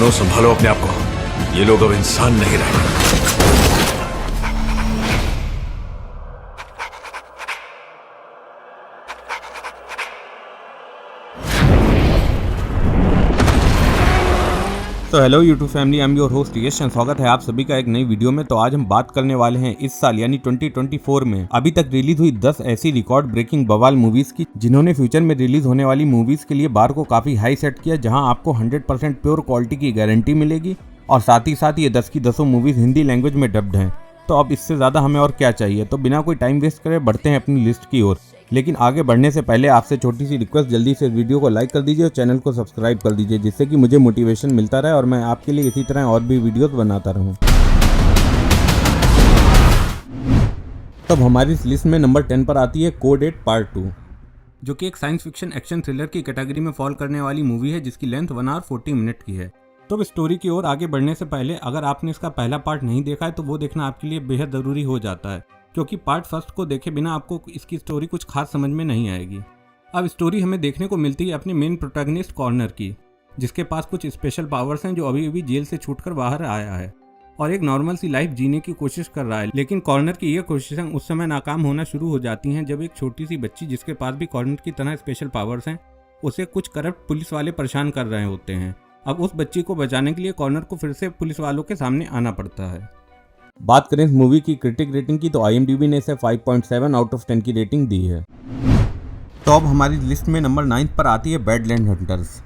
मानो, संभालो अपने आप को। ये लोग अब इंसान नहीं रहे। तो hello YouTube family, I am your host Yash और स्वागत है आप सभी का एक नई वीडियो में। तो आज हम बात करने वाले हैं इस साल यानी 2024 में अभी तक रिलीज हुई 10 ऐसी रिकॉर्ड ब्रेकिंग बवाल मूवीज की जिन्होंने फ्यूचर में रिलीज होने वाली मूवीज के लिए बार को काफी हाई सेट किया, जहां आपको 100% प्योर क्वालिटी की गारंटी मिलेगी और साथ ही ये 10 की 10 मूवीज हिंदी लैंग्वेज में डब्ड हैं। तो अब इससे ज्यादा हमें और क्या चाहिए। तो बिना कोई टाइम वेस्ट करे बढ़ते हैं अपनी लिस्ट की ओर। लेकिन आगे बढ़ने से पहले आपसे छोटी सी रिक्वेस्ट, जल्दी से वीडियो को लाइक कर दीजिए और चैनल को सब्सक्राइब कर दीजिए, जिससे कि मुझे मोटिवेशन मिलता रहे और मैं आपके लिए इसी तरह और भी वीडियोस बनाता रहूं। तब हमारी इस लिस्ट में नंबर 10 पर आती है कोड 8 पार्ट 2, जो कि एक साइंस फिक्शन एक्शन थ्रिलर की कैटेगरी में फॉल करने वाली मूवी है, जिसकी लेंथ 1 आवर 40 मिनट की है। तो अब स्टोरी की ओर आगे बढ़ने से पहले अगर आपने इसका पहला पार्ट नहीं देखा है तो वो देखना आपके लिए बेहद ज़रूरी हो जाता है, क्योंकि पार्ट फर्स्ट को देखे बिना आपको इसकी स्टोरी कुछ खास समझ में नहीं आएगी। अब स्टोरी हमें देखने को मिलती है अपने मेन प्रोटैगनिस्ट कॉर्नर की, जिसके पास कुछ स्पेशल पावर्स हैं, जो अभी अभी जेल से छूटकर बाहर आया है और एक नॉर्मल सी लाइफ जीने की कोशिश कर रहा है। लेकिन कॉर्नर की ये कोशिशें उस समय नाकाम होना शुरू हो जाती हैं जब एक छोटी सी बच्ची, जिसके पास भी कॉर्नर की तरह स्पेशल पावर्स हैं, उसे कुछ करप्ट पुलिस वाले परेशान कर रहे होते हैं। अब उस बच्ची को बचाने के लिए कॉर्नर को फिर से पुलिस वालों के सामने आना पड़ता है। बात करें इस मूवी की क्रिटिक रेटिंग की, तो IMDb ने इसे 5.7 आउट ऑफ 10 की रेटिंग दी है। तो अब हमारी लिस्ट में नंबर 9 पर आती है बैडलैंड हंटर्स,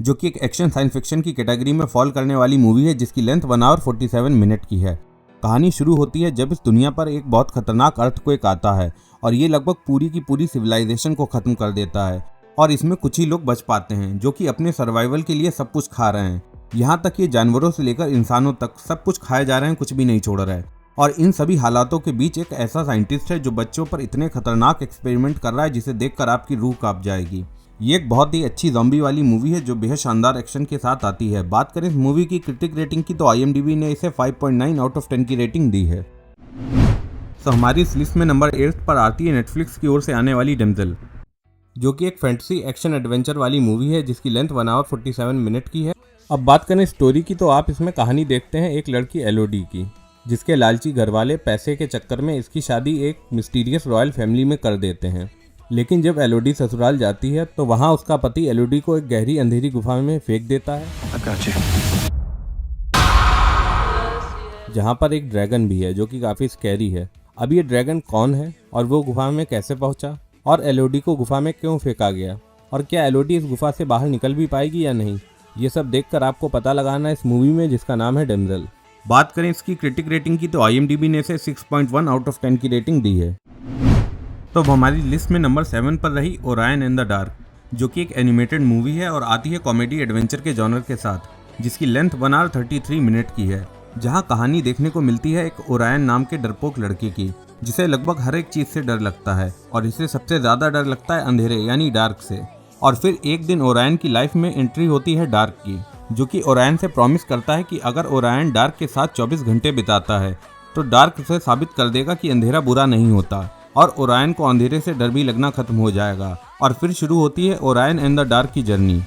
जो कि एक एक्शन साइंस फिक्शन की कैटेगरी में फॉल करने वाली मूवी है, जिसकी लेंथ 1 आवर 47 मिनट की है। कहानी शुरू होती है जब इस दुनिया पर एक बहुत खतरनाक अर्थक्वेक आता है और ये लगभग पूरी की पूरी सिविलाइजेशन को खत्म कर देता है और इसमें कुछ ही लोग बच पाते हैं, जो कि अपने सर्वाइवल के लिए सब कुछ खा रहे हैं। यहाँ तक ये जानवरों से लेकर इंसानों तक सब कुछ खाए जा रहे हैं, कुछ भी नहीं छोड़ रहे हैं। और इन सभी हालातों के बीच एक ऐसा साइंटिस्ट है जो बच्चों पर इतने खतरनाक एक्सपेरिमेंट कर रहा है जिसे देखकर आपकी रूह कांप जाएगी। ये एक बहुत ही अच्छी ज़ॉम्बी वाली मूवी है जो बेहद शानदार एक्शन के साथ आती है। बात करें इस मूवी की क्रिटिक रेटिंग की, तो IMDb ने इसे 5.9 आउट ऑफ 10 की रेटिंग दी है। तो हमारी इस लिस्ट में नंबर 8 पर आती है नेटफ्लिक्स की ओर से आने वाली डेमजेल, जो कि एक फैंटेसी एक्शन एडवेंचर वाली मूवी है, जिसकी लेंथ 1 आवर 47 मिनट की है। अब बात करें स्टोरी की, तो आप इसमें कहानी देखते हैं एक लड़की एलोडी की, जिसके लालची घरवाले पैसे के चक्कर में इसकी शादी एक मिस्टीरियस रॉयल फैमिली में कर देते हैं। लेकिन जब एलोडी ससुराल जाती है तो वहाँ उसका पति एलोडी को एक गहरी अंधेरी गुफा में फेंक देता है, जहाँ पर एक ड्रैगन भी है, जो कि काफ़ी स्कैरी है। अब ये ड्रैगन कौन है और वो गुफा में कैसे पहुँचा और एलोडी को गुफा में क्यों फेंका गया और क्या एलोडी इस गुफा से बाहर निकल भी पाएगी या नहीं, ये सब देखकर आपको पता लगाना है इस मूवी में, जिसका नाम है डेमजेल। बात करें इसकी क्रिटिक रेटिंग की, तो IMDb ने इसे 6.1 आउट ऑफ 10 की रेटिंग दी है। तो अब हमारी लिस्ट में नंबर 7 पर रही ओरायन इन द डार्क, जो कि एक एनिमेटेड मूवी है और आती है कॉमेडी एडवेंचर के जॉनर के साथ, जिसकी लेंथ 1 आवर 33 मिनट की है। जहाँ कहानी देखने को मिलती है एक ओरायन नाम के डरपोक लड़के की, जिसे लगभग हर एक चीज़ से डर लगता है और इसे सबसे ज़्यादा डर लगता है अंधेरे यानी डार्क से। और फिर एक दिन ओरायन की लाइफ में एंट्री होती है डार्क की, जो कि ओरायन से प्रॉमिस करता है कि अगर ओरायन डार्क के साथ 24 घंटे बिताता है तो डार्क उसे साबित कर देगा कि अंधेरा बुरा नहीं होता और ओरायन को अंधेरे से डर भी लगना खत्म हो जाएगा। और फिर शुरू होती है ओरायन एंड द डार्क की जर्नी।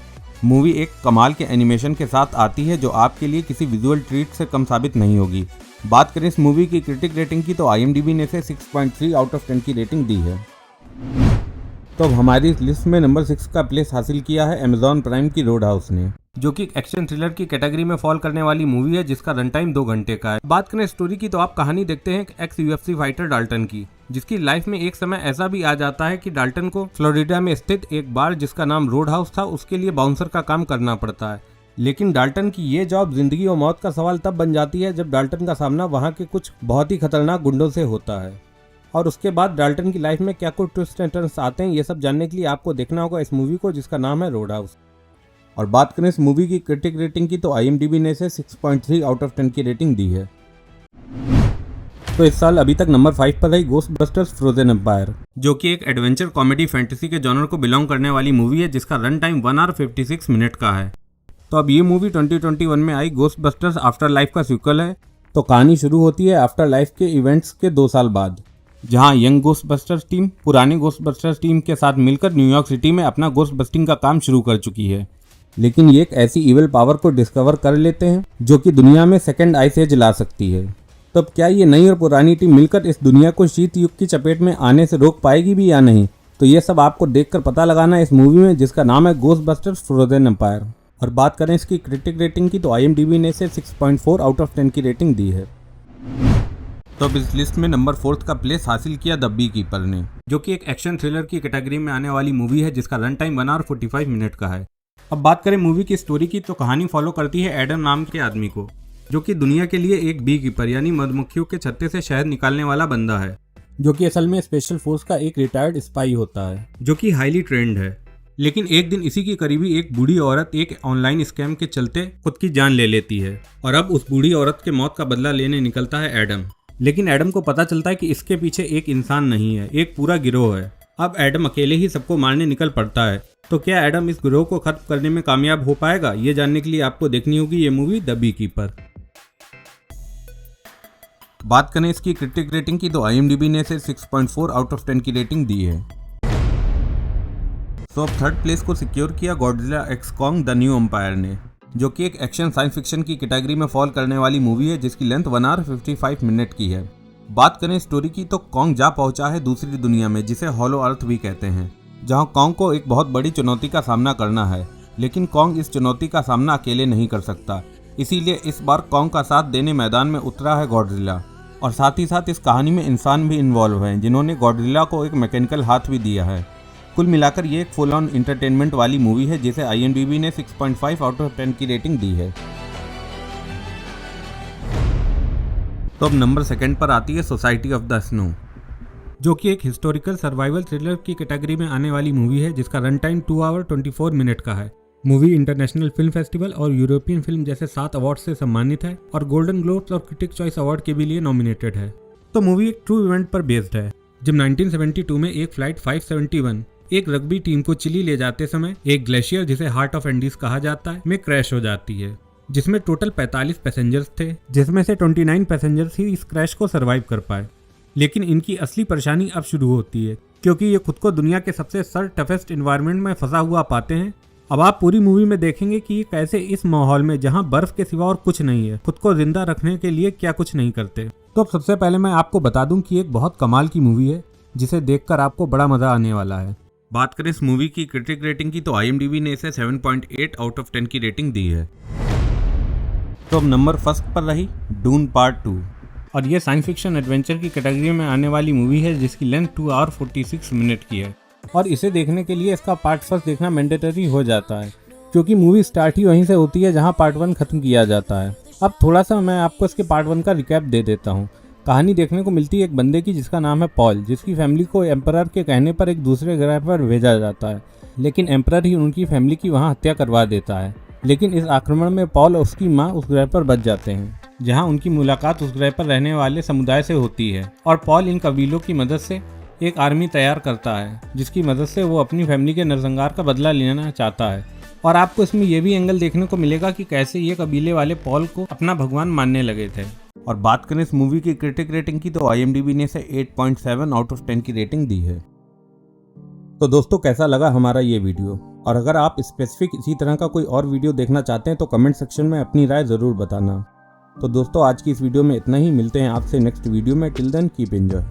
मूवी एक कमाल के एनिमेशन के साथ आती है, जो आपके लिए किसी विजुअल ट्रीट से कम साबित नहीं होगी। बात करें इस मूवी की क्रिटिक रेटिंग की, तो IMDb ने इसे 6.3 आउट ऑफ 10 की रेटिंग दी है। तो अब हमारी इस लिस्ट में नंबर 6 का प्लेस हासिल किया है Amazon प्राइम की रोड हाउस ने, जो कि एक एक्शन थ्रिलर की कैटेगरी में फॉल करने वाली मूवी है, जिसका रन टाइम 2 घंटे का है। बात करें स्टोरी की, तो आप कहानी देखते हैं एक्स UFC फाइटर डाल्टन की, जिसकी लाइफ में एक समय ऐसा भी आ जाता है कि डाल्टन को फ्लोरिडा में स्थित एक बार जिसका नाम रोड हाउस था, उसके लिए बाउंसर का काम करना पड़ता है। लेकिन डाल्टन की ये जॉब जिंदगी और मौत का सवाल तब बन जाती है जब डाल्टन का सामना वहाँ के कुछ बहुत ही खतरनाक गुंडों से होता है। और उसके बाद डाल्टन की लाइफ में क्या कुछ ट्विस्ट एंड टर्न्स आते हैं, ये सब जानने के लिए आपको देखना होगा इस मूवी को, जिसका नाम है रोड हाउस। और बात करें इस मूवी की क्रिटिक रेटिंग की, तो IMDb ने इसे 6.3 आउट ऑफ 10 की रेटिंग दी है। तो इस साल अभी तक नंबर 5 पर रही घोस्टबस्टर्स फ्रोजन एम्पायर, जो कि एक एडवेंचर कॉमेडी फैंटेसी के जॉनर को बिलोंग करने वाली मूवी है, जिसका रन टाइम 1 आवर 56 मिनट का है। तो अब ये मूवी 2021 में आई घोस्टबस्टर्स आफ्टर लाइफ का सीक्वल है। तो कहानी शुरू होती है आफ्टर लाइफ के इवेंट्स के 2 साल बाद, जहां यंग घोस्टबस्टर्स टीम पुरानी घोस्टबस्टर्स टीम के साथ मिलकर न्यूयॉर्क सिटी में अपना घोस्ट बस्टिंग का काम शुरू कर चुकी है। लेकिन ये एक ऐसी इविल पावर को डिस्कवर कर लेते हैं जो कि दुनिया में सेकंड आई से जला सकती है। तो अब क्या ये नई और पुरानी टीम मिलकर इस दुनिया को शीत युग की चपेट में आने से रोक पाएगी भी या नहीं, तो ये सब आपको देखकर पता लगाना है इस मूवी में, जिसका नाम है घोस्टबस्टर्स फ्रोजन एम्पायर। और बात करें इसकी क्रिटिक रेटिंग की, तो IMDb ने इसे 6.4 आउट ऑफ 10 की रेटिंग दी है। तो अब इस लिस्ट में नंबर 4 का प्लेस हासिल किया द बी कीपर ने, जो कि एक एक्शन थ्रिलर की कैटेगरी में आने वाली मूवी है जिसका रन टाइम 1 आवर 45 मिनट का है। अब बात करें मूवी की स्टोरी की, तो कहानी फॉलो करती है एडम नाम के आदमी को, जो कि दुनिया के लिए एक बी कीपर यानी मधुमक्खियों के छत्ते से शहद निकालने वाला बंदा है, जो कि असल में स्पेशल फोर्स का एक रिटायर्ड स्पाई होता है, जो कि हाईली ट्रेंड है। लेकिन एक दिन इसी की करीबी एक बूढ़ी औरत एक ऑनलाइन स्कैम के चलते खुद की जान ले लेती है, और अब उस बूढ़ी औरत के मौत का बदला लेने निकलता है एडम। लेकिन एडम को पता चलता है कि इसके पीछे एक इंसान नहीं है, एक पूरा गिरोह है। अब एडम अकेले ही सबको मारने निकल पड़ता है। तो क्या एडम इस गिरोह को खत्म करने में कामयाब हो पाएगा, ये जानने के लिए आपको देखनी होगी ये मूवी द बी कीपर। बात करें इसकी क्रिटिक रेटिंग की, तो IMDb ने इसे 6.4 आउट ऑफ 10 की रेटिंग दी है। तो अब थर्ड प्लेस को सिक्योर किया Godzilla x Kong the new empire ने, जो कि एक एक्शन साइंस फिक्शन की कैटेगरी में फॉल करने वाली मूवी है जिसकी लेंथ 1 आवर 55 मिनट की है। बात करें स्टोरी की, तो कॉन्ग जा पहुंचा है दूसरी दुनिया में, जिसे हॉलो अर्थ भी कहते हैं, जहां कॉन्ग को एक बहुत बड़ी चुनौती का सामना करना है। लेकिन कॉन्ग इस चुनौती का सामना अकेले नहीं कर सकता, इसीलिए इस बार कॉन्ग का साथ देने मैदान में उतरा है गॉडजिला। और साथ ही साथ इस कहानी में इंसान भी इन्वॉल्व हैं, जिन्होंने गॉडजिला को एक मैकेनिकल हाथ भी दिया है। कुल मिलाकर ये एक फुल ऑन इंटरटेनमेंट वाली मूवी है जिसे IMDb ने 6.5 आउट ऑफ 10 की रेटिंग दी है। तो अब नंबर 2 पर आती है सोसाइटी ऑफ द स्नो, जो कि एक हिस्टोरिकल सर्वाइवल थ्रिलर की कैटेगरी में आने वाली मूवी है जिसका रन टाइम 2 आवर 24 मिनट का है। मूवी इंटरनेशनल फिल्म फेस्टिवल और यूरोपियन फिल्म जैसे 7 अवार्ड से सम्मानित है और गोल्डन ग्लोब्स और क्रिटिक चॉइस अवार्ड के भी लिए नॉमिनेटेड है। तो मूवी एक ट्रू इवेंट पर बेस्ड है, जब 1972 में एक फ्लाइट 571 एक रग्बी टीम को चिली ले जाते समय एक ग्लेशियर जिसे हार्ट ऑफ एंडीज कहा जाता है में क्रैश हो जाती है, जिसमें टोटल 45 पैसेंजर्स थे, जिसमें से 29 पैसेंजर्स ही इस क्रैश को सरवाइव कर पाए। लेकिन इनकी असली परेशानी अब शुरू होती है, क्योंकि ये खुद को दुनिया के सबसे टफेस्ट एनवायरनमेंट में फंसा हुआ पाते हैं। अब आप पूरी मूवी में देखेंगे कि ये कैसे इस माहौल में, जहां बर्फ के सिवा और कुछ नहीं है, खुद को जिंदा रखने के लिए क्या कुछ नहीं करते। तो अब सबसे पहले मैं आपको बता दूं कि एक बहुत कमाल की मूवी है जिसे देखकर आपको बड़ा मजा आने वाला है। बात करें इस मूवी की क्रिटिक रेटिंग की, तो IMDb ने इसे 7.8 आउट ऑफ 10 की रेटिंग दी है। तो अब नंबर 1 पर रही डून पार्ट 2, और ये साइंस फिक्शन एडवेंचर की कैटेगरी में आने वाली मूवी है जिसकी लेंथ 2 आवर 46 मिनट की है। और इसे देखने के लिए इसका पार्ट 1 देखना मैंडेटरी हो जाता है, क्योंकि मूवी स्टार्ट ही वहीं से होती है जहां पार्ट 1 खत्म किया जाता है। अब थोड़ा सा मैं आपको इसके पार्ट 1 का रिकैप दे देता हूँ। कहानी देखने को मिलती है एक बंदे की जिसका नाम है पॉल, जिसकी फैमिली को एम्परर के कहने पर एक दूसरे ग्रह पर भेजा जाता है, लेकिन एम्परर ही उनकी फैमिली की वहां हत्या करवा देता है। लेकिन इस आक्रमण में पॉल और उसकी माँ उस ग्रह पर बच जाते हैं, जहां उनकी मुलाकात उस ग्रह पर रहने वाले समुदाय से होती है। और पॉल इन कबीलों की मदद से एक आर्मी तैयार करता है, जिसकी मदद से वो अपनी फैमिली के नरसंहार का बदला लेना चाहता है। और आपको इसमें यह भी एंगल देखने को मिलेगा कि कैसे ये कबीले वाले पॉल को अपना भगवान मानने लगे थे। और बात करें इस मूवी की क्रिटिक रेटिंग की, तो IMDb ने इसे 8.7 आउट ऑफ 10 की रेटिंग दी है। तो दोस्तों, कैसा लगा हमारा ये वीडियो? और अगर आप स्पेसिफिक इसी तरह का कोई और वीडियो देखना चाहते हैं तो कमेंट सेक्शन में अपनी राय ज़रूर बताना। तो दोस्तों, आज की इस वीडियो में इतना ही। मिलते हैं आपसे नेक्स्ट वीडियो में। Till then keep enjoy.